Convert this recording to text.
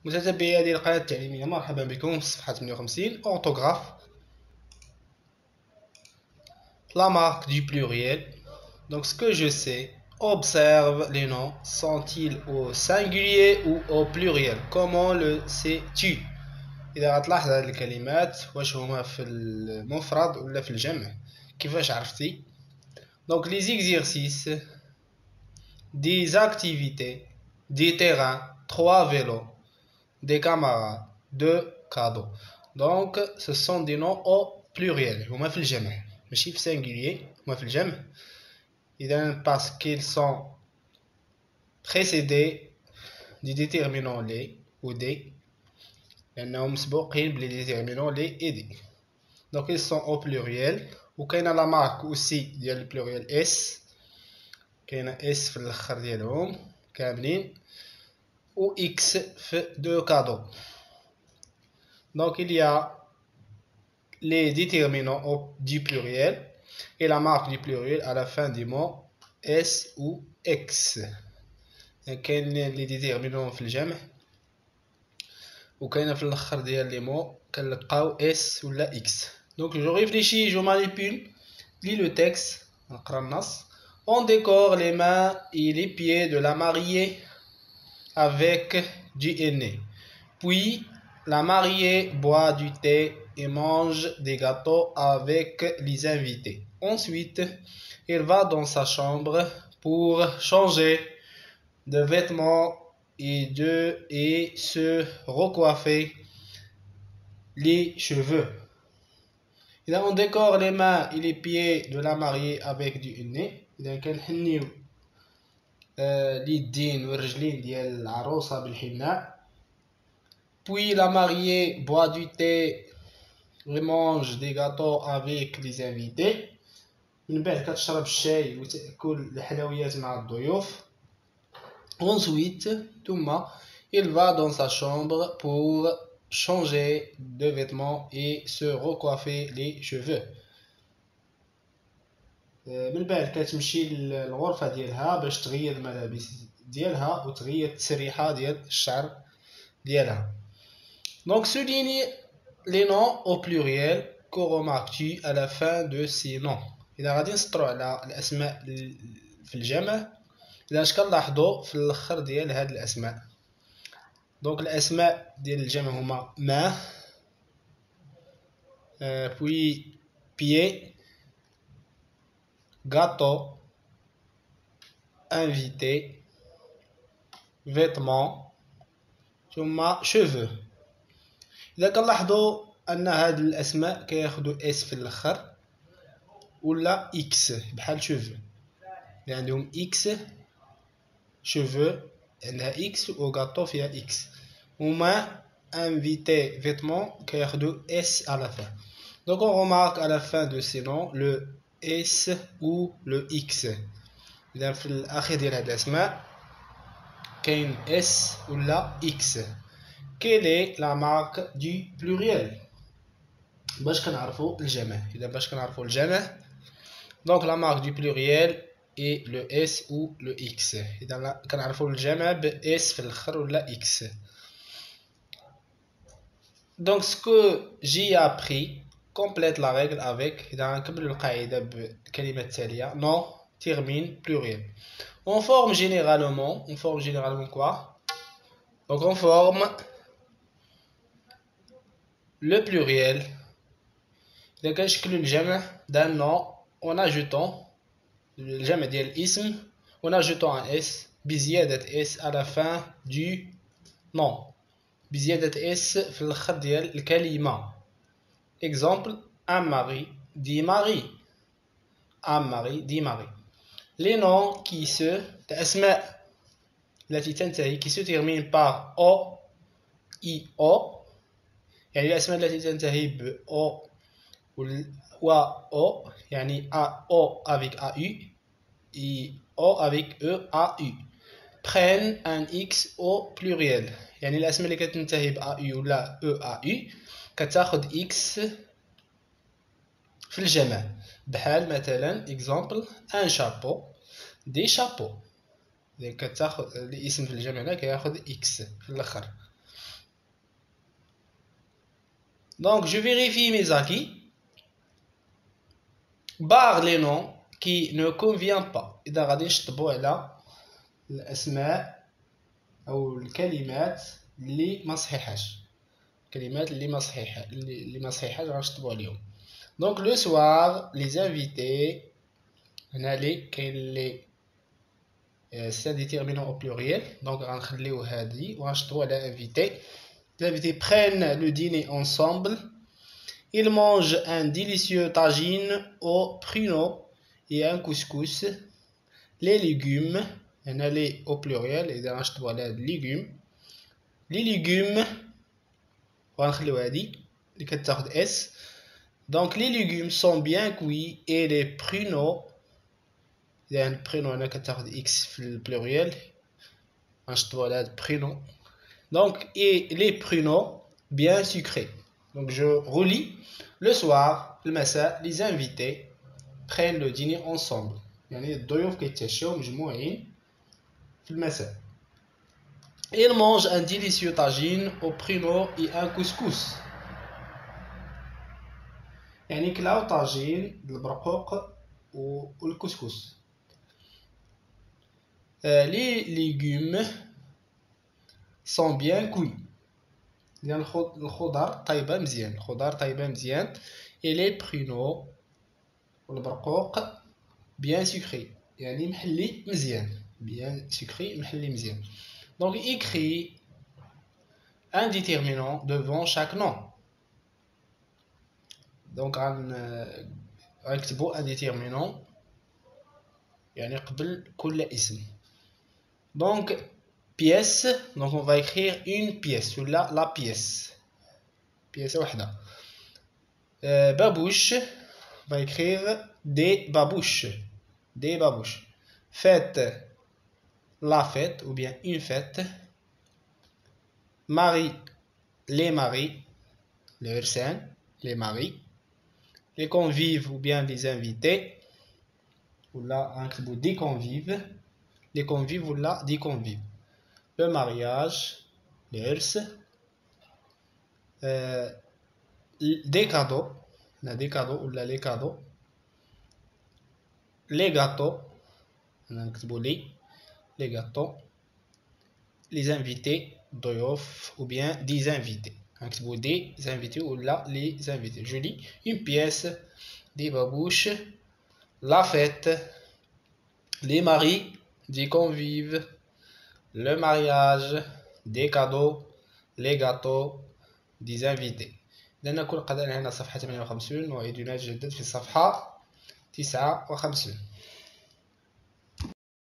متتبعي هذه القناة التعليمية، مرحبا بكم في صفحة 58 orthographe. La marque du pluriel. Donc ce que je sais, observe les noms, sont-ils au singulier ou au pluriel? Comment le sais-tu؟ إذا غتلاحظ هذه الكلمات واش هما في المفرد ولا في الجمع، كيفاش عرفتي؟ Donc les exercices, des activités, des terrains, 3 vélos, des camarades, 2 cadeaux. Donc ce sont des noms au pluriel, هما في الجمع ماشي في singulier، هما في الجمع. إذا parce qu'ils sont précédés des déterminants les ou des، لأنهم مسبوقين بلي déterminants les et des. Donc ils sont au pluriel. وكاينه لا مارك aussi ديال البلوريال اس، كاينه اس في الاخر ديالهم كاملين، و x في دو كادو. Donc il y a les déterminants du pluriel et la marque du pluriel à la fin du mot s ou x. كاين les déterminants في الجمع وكاينه في الاخر ديال لي مو كنلقاو s ولا x. Donc je réfléchis, je manipule, lis le texte. On décore les mains et les pieds de la mariée avec du henné. Puis la mariée boit du thé et mange des gâteaux avec les invités. Ensuite, elle va dans sa chambre pour changer de vêtements et se recoiffer les cheveux. إذا on décore les mains et les pieds de la mariée avec du henné، إذا كنحنيو اليدين والرجلين ديال العروسة بالحناء. Puis la mariée boit du thé et mange des gâteaux avec les invités. من بعد كتشرب الشاي وتأكل الحلويات مع الضيوف. Ensuite, ثم il va dans sa chambre pour changer de vêtements et se recoiffer les cheveux. من بعد كتمشي للغرفة ديالها باش تغير الملابس ديالها وتغير التسريحة ديال الشعر ديالها. Donc souligne les noms au pluriel. Que remarques-tu à la fin de ces noms؟ إذا غادي نسطرو على الأسماء في الجمع، إذا اش كنلاحظو في الآخر ديال هاد الأسماء. دونك الأسماء ديال الجمع هما ما، puis pied, gâteau, invité, vêtements ثم cheveux. إذا كنلاحظوا أن هاد الأسماء كياخدو اس في الآخر ولا اكس بحال cheveux، اللي عندهم اكس cheveux عندها اكس و gâteau فيها اكس. هما invité vêtements كياخدو اس à la fin. Donc on remarque à la fin de ces noms le S ou le X. إذا في الأخير ديال هاد الأسماء كاين S ولا X. Quelle est la marque du pluriel؟ باش كنعرفو الجمع. إذا باش كنعرفو الجمع donc la marque du pluriel est le S ou le X. إذا كنعرفو الجمع ب S في الآخر ولا X. Donc ce que j'ai appris complète la règle avec. إذا غنكملو القاعدة بالكلمة التالية non termine pluriel. On forme généralement quoi? Donc on forme le pluriel إذا كنشكلو الجمع d'un nom en ajoutant الجمع ديال الاسم en ajoutant un S بزيادة S à la fin du nom، بزيادة S في الآخر ديال الكلمة. Exemple, un mari dit Marie. Un mari dit Marie. Les noms qui se الأسماء التي تنتهي qui se termine par O, I, O، يعني الأسماء التي تنتهي ب O و O، يعني A, O avec AU et O avec E, AU prennent un X au pluriel، يعني الأسماء اللي كتنتهي ب AU ولا E, AU كتاخد X في الجمع. بحال مثلا exemple un chapeau des chapeaux، إذا كتاخد الاسم في الجمع هنا كياخد X في الآخر. Donc je vérifie mes acquis. Barre les noms qui ne conviennent pas. إذا غادي نشطبوا على الأسماء أو الكلمات اللي ما صحيحاش. الكلمات اللي ما صحيحاش غنشطبوا عليهم. Donc le soir les invités هنا لي كاين لي c'est déterminant au pluriel. Donc غنخليو هادي وغنشطبوا على invité. Les invités prennent le dîner ensemble. Ils mangent un délicieux tagine au pruneau et un couscous. Les légumes, هنا لي au pluriel إذا غنشطبوا على légumes. Les légumes وغنخليو هادي اللي كتاخد اس. Donc les légumes sont bien cuits et les pruneaux يعني البرينو هنا كتاخد اكس في البلوريال غنشطبوا على هاد pruneau. Donc et les pruneaux bien sucrés. Donc je relis. Le soir, le matin, les invités prennent le dîner ensemble. يعني الضيوف كيتعشاو مجموعين في المساء. Ils mangent un délicieux tagine au pruneau et un couscous. يعني كلاو طاجين بالبرقوق والكسكس. Les légumes sont bien cuits. يعني الخضر طيبة مزيان. Et les pruneaux والبرقوق bien sucré يعني محلي مزيان. Bien sucré محلي مزيان. Donc écrit un déterminant devant chaque nom. Donc غنكتبو un déterminant يعني قبل كل اسم. Donc pièce, donc on va écrire une pièce ou la pièce واحدة. Babouche, on va écrire des babouches. Fête, la fête ou bien une fête. Mari, les maris, les personnes, les maris. Les convives ou bien les invités ou là des convives. Les convives ou là des convives. Le mariage, les urs. Des cadeaux ou là les cadeaux. Les gâteaux, les gâteaux. Les invités, doyof ou bien des invités. Des invités ou là les invités. Je lis une pièce, des babouches, la fête, les maris, des convives, le mariage, des cadeaux, les gâteaux, des invités. إذا نكون قد أنهينا صفحة 58 ونعيد نجدد في الصفحة 59.